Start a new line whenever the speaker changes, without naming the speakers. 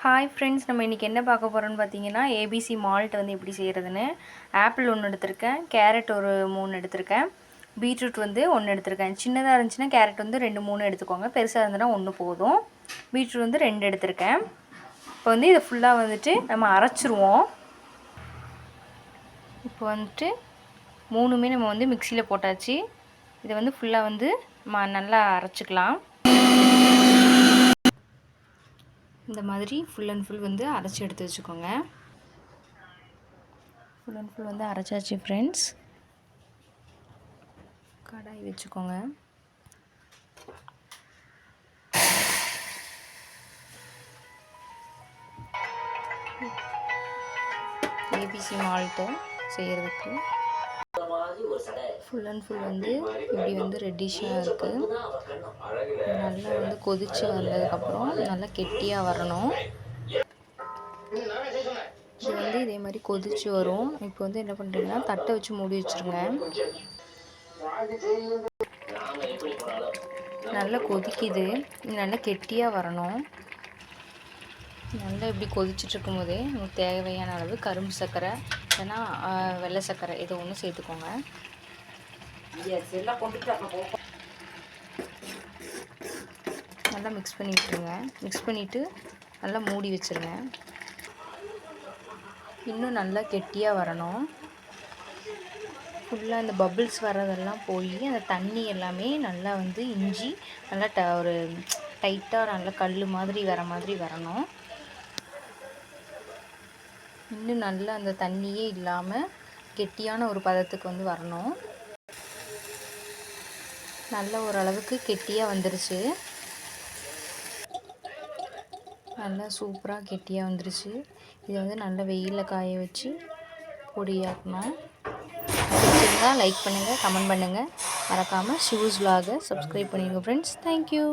Hi friends, நம்ம இன்றைக்கி என்ன பார்க்க போகிறோன்னு பார்த்தீங்கன்னா, ஏபிசி மால்ட் வந்து எப்படி செய்கிறதுன்னு. ஆப்பிள் 1 எடுத்திருக்கேன், கேரட் ஒரு 3 எடுத்திருக்கேன், பீட்ரூட் வந்து 1 எடுத்திருக்கேன். சின்னதாக இருந்துச்சுன்னா கேரட் வந்து 2 3 எடுத்துக்கோங்க, பெருசாக இருந்ததுன்னா 1 போதும். பீட்ரூட் வந்து 2 எடுத்திருக்கேன். இப்போ வந்து இதை ஃபுல்லாக வந்துட்டு நம்ம அரைச்சிருவோம். இப்போ வந்துட்டு 3மே நம்ம வந்து மிக்சியில் போட்டாச்சு. இதை வந்து ஃபுல்லாக வந்து நல்லா அரைச்சிக்கலாம். இந்த மாதிரி ஃபுல் அண்ட் ஃபுல் வந்து அரைச்சி எடுத்து வச்சுக்கோங்க. ஃபுல் அண்ட் ஃபுல் வந்து அரைச்சாச்சு ஃப்ரெண்ட்ஸ். கடாய் வச்சுக்கோங்க. ஏபிசி மால்ட்டு செய்கிறதுக்கு ஃபுல் அண்ட் ஃபுல் வந்து இப்படி வந்து ரெட்டிஷாக இருக்குது. நல்லா வந்து கொதித்து வந்ததுக்கப்புறம் நல்லா கெட்டியாக வரணும். இது வந்து இதே மாதிரி கொதித்து வரும். இப்போ வந்து என்ன பண்ணுறீங்கன்னா, தட்டை வச்சு மூடி வச்சுருங்க. நல்லா கொதிக்குது, நல்லா கெட்டியாக வரணும். நல்லா இப்படி கொதிச்சுட்ருக்கும் போதே உங்களுக்கு தேவையான அளவு கரும்பு சர்க்கரை இல்லைன்னா வெள்ளை சர்க்கரை இதை ஒன்று சேர்த்துக்கோங்க. நல்லா மிக்ஸ் பண்ணி விட்டுருங்க. மிக்ஸ் பண்ணிவிட்டு நல்லா மூடி வச்சுருங்க. இன்னும் நல்லா கெட்டியாக வரணும். ஃபுல்லாக அந்த பபிள்ஸ் வர்றதெல்லாம் போய் அந்த தண்ணி எல்லாமே நல்லா வந்து இஞ்சி நல்லா ஒரு டைட்டாக நல்லா கல் மாதிரி வர மாதிரி வரணும். இன்னும் நல்லா அந்த தண்ணியே இல்லாமல் கெட்டியான ஒரு பதத்துக்கு வந்து வரணும். நல்ல ஓரளவுக்கு கெட்டியாக வந்துருச்சு. நல்லா சூப்பராக கெட்டியாக வந்துருச்சு. இதை வந்து நல்லா வெயிலில் காய வச்சு பொடியாக்கணும். பிடிச்சிருந்தா லைக் பண்ணுங்கள், கமெண்ட் பண்ணுங்கள். மறக்காமல் ஷூஸ் vlog சப்ஸ்கிரைப் பண்ணிடுங்க ஃப்ரெண்ட்ஸ். தேங்க்யூ.